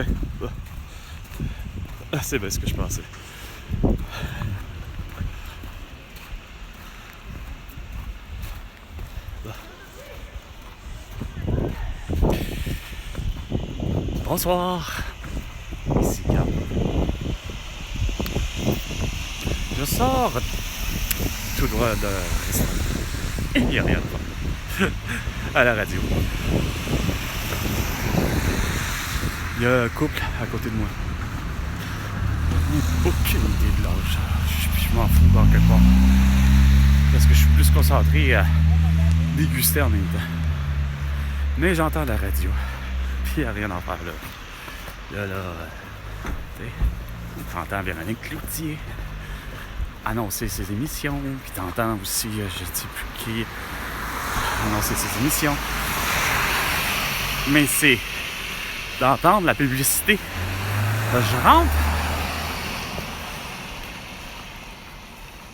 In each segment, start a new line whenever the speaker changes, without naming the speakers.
fait. C'est bien ce que je pensais. Bonsoir. Ici Gab. Je sors tout droit de restaurant. Il n'y a rien de bon. À la radio. Il y a un couple à côté de moi. Je n'ai aucune idée de l'âge. Je m'en fous dans quelque part. Parce que je suis plus concentré à déguster en même temps. Mais j'entends la radio. Puis il n'y a rien à faire là. Là, tu sais, t'entends Véronique Cloutier annoncer ses émissions. Puis t'entends aussi, je ne sais plus qui, annoncer ses émissions. Mais c'est d'entendre la publicité. Je rentre.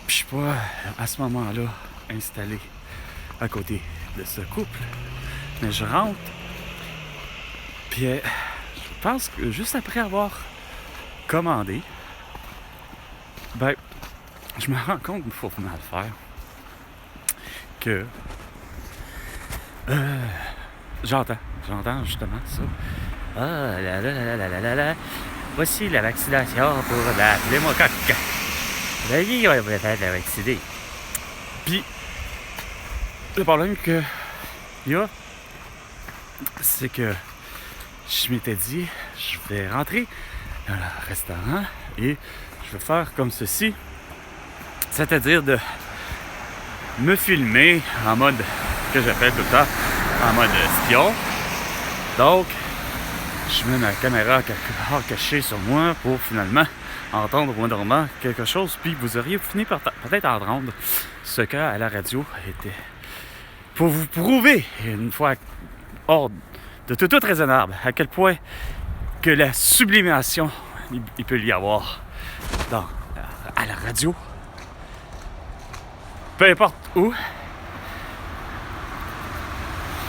Puis je suis pas à ce moment-là installé à côté de ce couple. Mais je rentre. Puis je pense que juste après avoir commandé, ben, je me rends compte, il faut mal faire, que j'entends justement ça. Ah là là là là là là là. Voici la vaccination pour la pneumocoque. Veuillez vous faire la vacciner. Puis, le problème que il y a, c'est que je m'étais dit, je vais rentrer dans le restaurant et je vais faire comme ceci. C'est-à-dire de me filmer en mode, que j'appelle tout le temps, en mode espion. Donc, je mets ma caméra quelque part cachée sur moi pour finalement entendre moindrement quelque chose. Puis vous auriez fini par peut-être entendre ce qu'à la radio était. Pour vous prouver, une fois hors de tout raisonnable, à quel point que la sublimation, il peut y avoir à la radio. Peu importe où,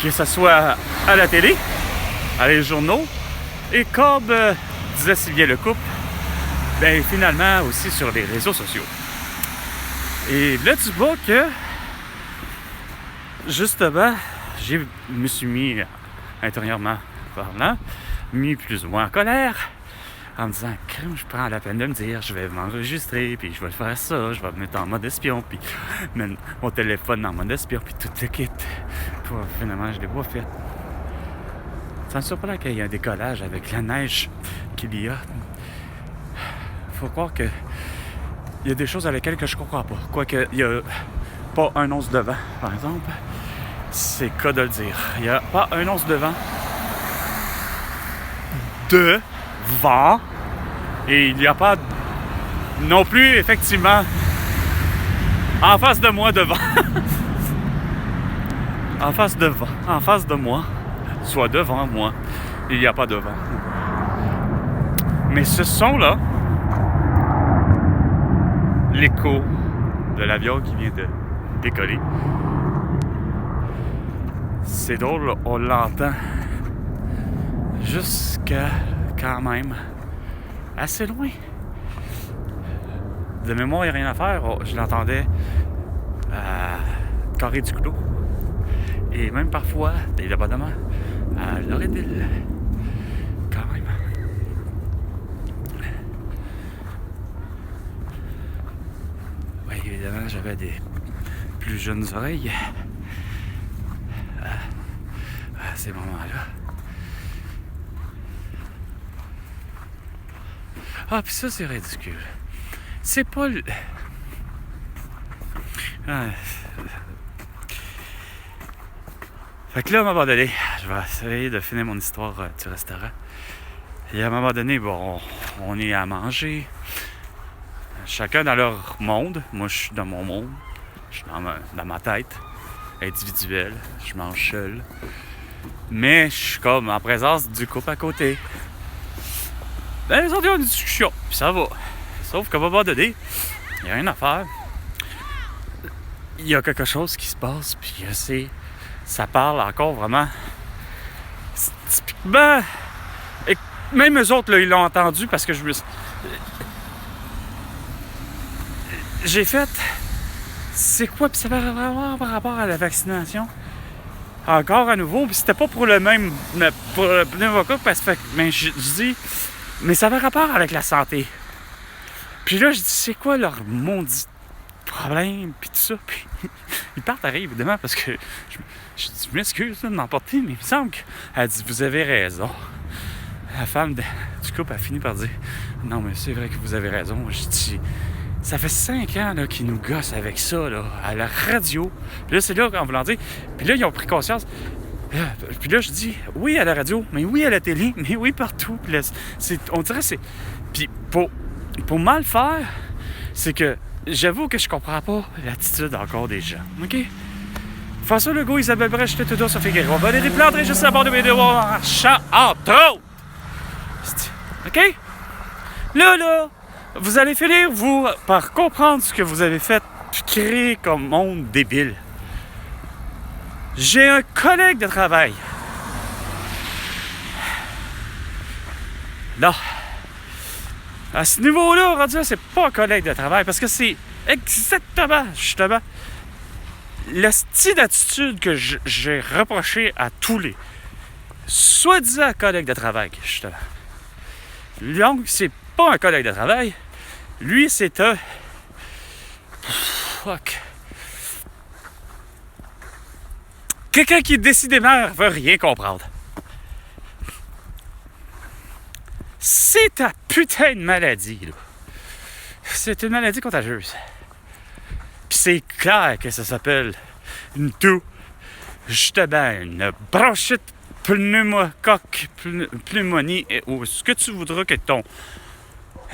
que ce soit à la télé, à les journaux, et comme disait si bien le couple, ben finalement aussi sur les réseaux sociaux. Et là tu vois que justement, je me suis mis intérieurement parlant, mis plus ou moins en colère, en me disant, crème, je prends la peine de me dire, je vais m'enregistrer, puis je vais faire ça, je vais me mettre en mode espion, puis mettre mon téléphone en mode espion, puis tout le kit. Puis finalement, je l'ai pas fait. Ça me surprend qu'il y ait un décollage avec la neige qu'il y a. Faut croire que il y a des choses à lesquelles que je comprends pas. Quoique, il y a pas un once de vent, par exemple. C'est le cas de le dire. Il n'y a pas un once de vent. De vent. Et il n'y a pas non plus, effectivement, en face de moi, de vent. En face de moi, soit devant moi, il n'y a pas de vent. Mais ce son-là, l'écho de l'avion qui vient de décoller, c'est drôle, on l'entend jusqu'à quand même assez loin. De mémoire, il n'y a rien à faire. Je l'entendais à Carré du Clos. Et même parfois, dépendamment, à Loretteville. Quand même. Oui, évidemment, j'avais des plus jeunes oreilles à ces moments-là. Ah, puis ça, c'est ridicule. C'est pas le... Fait que là, à un moment donné, je vais essayer de finir mon histoire du restaurant. Et à un moment donné, bon, on est à manger. Chacun dans leur monde. Moi, je suis dans mon monde. Je suis dans ma tête individuelle. Je mange seul. Mais je suis comme en présence du couple à côté. Ben, les autres ont une discussion. Puis ça va. Sauf qu'à un moment donné, il n'y a rien à faire. Il y a quelque chose qui se passe. Puis ça parle encore vraiment typiquement même eux autres, là, ils l'ont entendu parce que j'ai fait... C'est quoi? Puis ça va vraiment par rapport à la vaccination. Encore à nouveau, puis c'était pas pour le même... Pour le pneumocoque, parce que mais je dis... Mais ça avait rapport avec la santé. Puis là, je dis, c'est quoi leur maudit problème, puis tout ça. Puis ils partent à rire, évidemment, parce que je m'excuse de m'emporter, mais il me semble qu'elle dit, vous avez raison. La femme du couple a fini par dire, non, mais c'est vrai que vous avez raison. Je dis, ça fait 5 ans là, qu'ils nous gossent avec ça, là, à la radio. Puis là, c'est là, en voulant dire, puis là, ils ont pris conscience. Puis là, je dis, oui à la radio, mais oui à la télé, mais oui partout. Puis là, on dirait que c'est... Puis pour mal faire, c'est que j'avoue que je comprends pas l'attitude encore des gens, OK? François Legault, Isabelle Brèche, Trudeau, Sophie Guérin, Valérie Plante, Régis Laborde de vidéos en chant, entre autres! OK? Là, vous allez finir, vous, par comprendre ce que vous avez fait, puis créer comme monde débile. J'ai un collègue de travail. Non. À ce niveau-là, rendu là, c'est pas un collègue de travail, parce que c'est exactement, justement, le style d'attitude que j'ai reproché à tous les soi-disant collègues de travail, justement. Donc, c'est pas un collègue de travail. Lui, c'est un... Fuck. Quelqu'un qui, décidément, veut rien comprendre. C'est ta putain de maladie, là. C'est une maladie contagieuse. Puis c'est clair que ça s'appelle une toux, justement, une bronchite, pneumocoque, pneumonie, ou ce que tu voudras que ton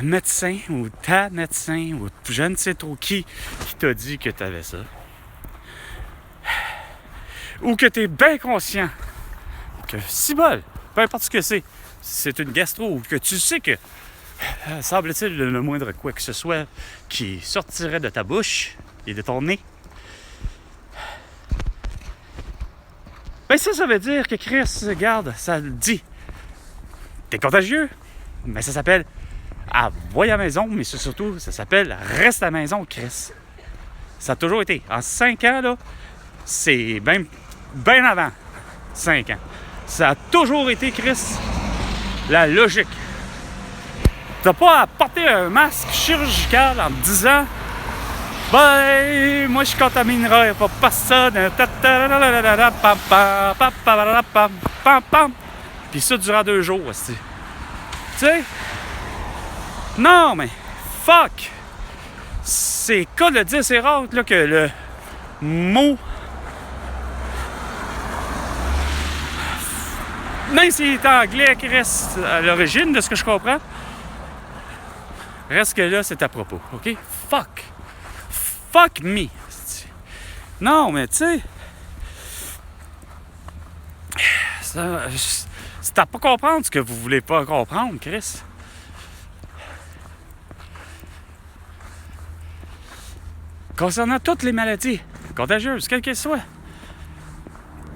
médecin ou ta médecin ou je ne sais trop qui t'a dit que tu avais ça. Ou que tu es bien conscient que si bol, peu importe ce que c'est une gastro, ou que tu sais que semble-t-il le moindre quoi que ce soit qui sortirait de ta bouche et de ton nez. Ben ça veut dire que Chris, regarde, ça le dit. T'es contagieux, mais ça s'appelle voyez à la maison, mais surtout, ça s'appelle reste à la maison, Chris. Ça a toujours été. En 5 ans, là, c'est même bien avant 5 ans. Ça a toujours été, Chris, la logique. T'as pas à porter un masque chirurgical en te disant ben, moi je contaminerai pas personne. Puis ça durant 2 jours aussi. Tu sais? Non, mais fuck! C'est cas de le dire, c'est rare là, que le mot, même s'il est anglais qui reste à l'origine de ce que je comprends, reste que là, c'est à propos, OK? Fuck! Fuck me! Non, mais tu sais, c'est à pas comprendre ce que vous voulez pas comprendre, Chris. Concernant toutes les maladies contagieuses, quelles qu'elles soient,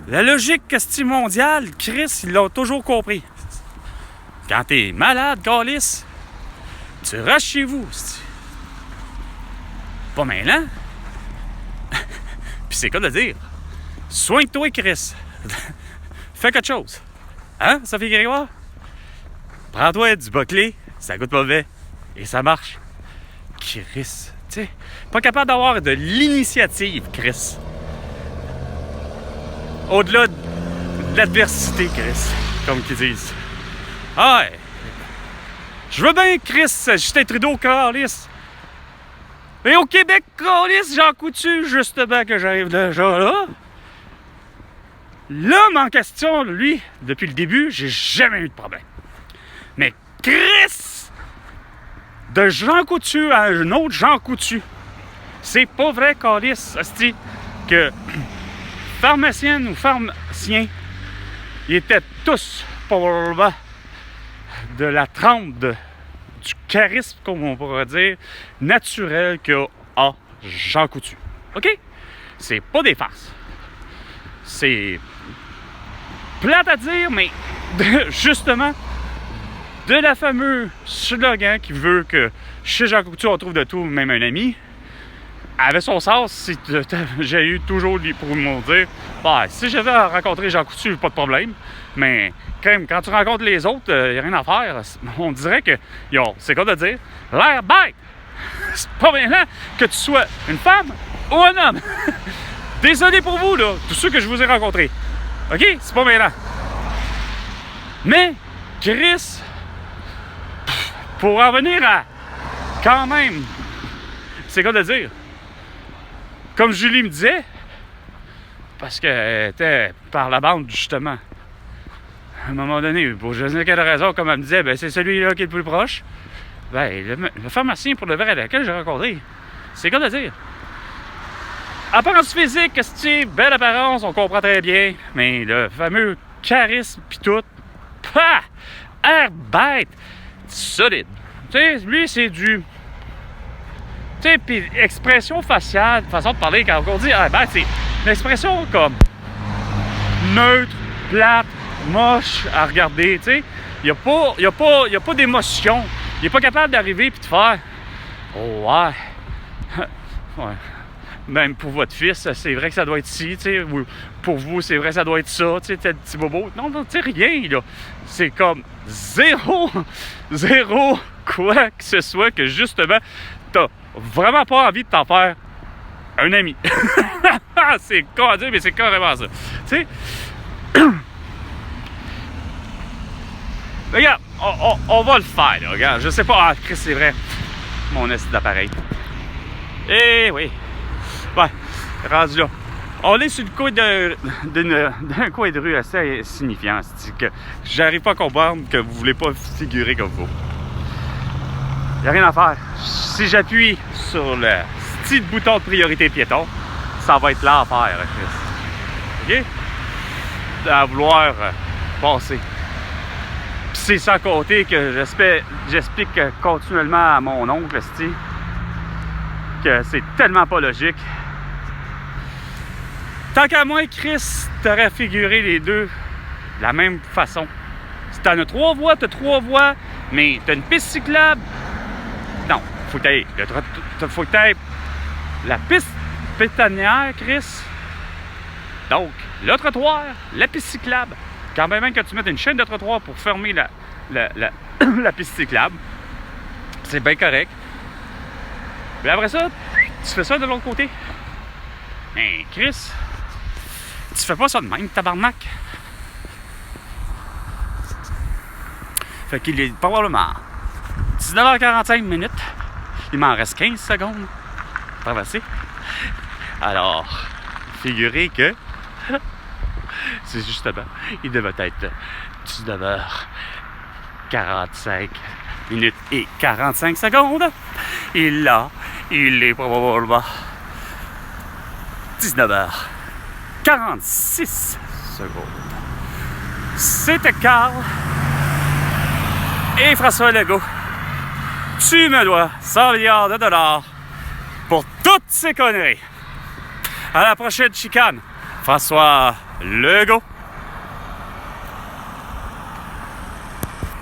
la logique mondiale, Chris, ils l'ont toujours compris. Quand t'es malade, câlisse, tu restes chez vous. Pas maintenant. Puis c'est quoi de dire? Soigne-toi, Chris. Fais quelque chose. Hein, Sophie Grégoire? Prends-toi du bas-clé, ça goûte mauvais. Et ça marche. Chris, tu sais, pas capable d'avoir de l'initiative, Chris. Au-delà de l'adversité, Chris, comme qu'ils disent. Ah ouais. Je veux bien, Chris, Justin Trudeau, câlisse. Mais au Québec, câlisse, Jean Coutu, justement, que j'arrive déjà là. L'homme en question, lui, depuis le début, j'ai jamais eu de problème. Mais Chris, de Jean Coutu à un autre Jean Coutu, c'est pas vrai, câlisse, asti, que pharmacienne ou pharmacien, ils étaient tous pour de la trempe du charisme, comme on pourrait dire, naturel qu'a Jean Coutu. OK? C'est pas des farces. C'est plate à dire, mais justement, de la fameuse slogan qui veut que chez Jean Coutu, on trouve de tout, même un ami, avait son sens. J'ai eu toujours pour me dire, bah, si j'avais rencontré Jean Coutu, pas de problème, mais quand tu rencontres les autres, il n'y a rien à faire. On dirait que, c'est quoi de dire, l'air bête. C'est pas maintenant que tu sois une femme ou un homme. Désolé pour vous, là, tous ceux que je vous ai rencontrés. OK? C'est pas maintenant. Mais, Chris, pour en venir à, quand même, c'est quoi de dire? Comme Julie me disait, parce qu'elle était par la bande, justement. À un moment donné, pour je ne sais quelle raison, comme elle me disait, ben c'est celui-là qui est le plus proche. Ben, le pharmacien pour le vrai lequel j'ai rencontré, c'est quoi de dire? Apparence physique, belle apparence, on comprend très bien, mais le fameux charisme pis tout, pah! Air bête, solide. Tu sais, lui, c'est du... Tu sais, puis expression faciale, façon de parler, quand on dit air bête, c'est une expression comme neutre, plate, moche à regarder, tu sais. Il n'y a pas d'émotion. Il n'est pas capable d'arriver et de faire « Oh, ouais. » Ouais. Même pour votre fils, c'est vrai que ça doit être ci, tu sais. Ou pour vous, c'est vrai que ça doit être ça, tu sais, tel petit bobo. Non, tu sais, rien, là. C'est comme zéro quoi que ce soit que, justement, t'as vraiment pas envie de t'en faire un ami. C'est con à dire, mais c'est carrément ça. Tu sais... Regarde, on va le faire, là, regarde. Je sais pas, Chris, c'est vrai. Mon esti d'appareil. Eh oui. Ouais, rendu là. On est sur le coin d'un coin de rue assez signifiant. C'est que j'arrive pas à comprendre que vous voulez pas figurer comme vous. Y a rien à faire. Si j'appuie sur le petit bouton de priorité piéton, ça va être là à faire, Chris. OK? À vouloir passer. C'est sans compter que j'explique continuellement à mon oncle, que c'est tellement pas logique. Tant qu'à moi, Chris, t'aurais figuré les deux de la même façon. Si t'en as 3 voies, t'as 3 voies, mais t'as une piste cyclable. Non, faut que t'ailles la piste pétanière, Chris. Donc, le trottoir, la piste cyclable. Quand même que tu mettes une chaîne de trottoir pour fermer la piste cyclable, c'est bien correct. Puis après ça, tu fais ça de l'autre côté. Mais Chris, tu fais pas ça de même, tabarnak. Fait qu'il est probablement 19h45 minutes. Il m'en reste 15 secondes pour traverser. Alors, figurez que c'est justement, il devait être 19h45 minutes et 45 secondes. Et là, il est probablement 19h46 secondes. C'était Carl et François Legault. Tu me dois 100 milliards de dollars pour toutes ces conneries. À la prochaine chicane. François Legault.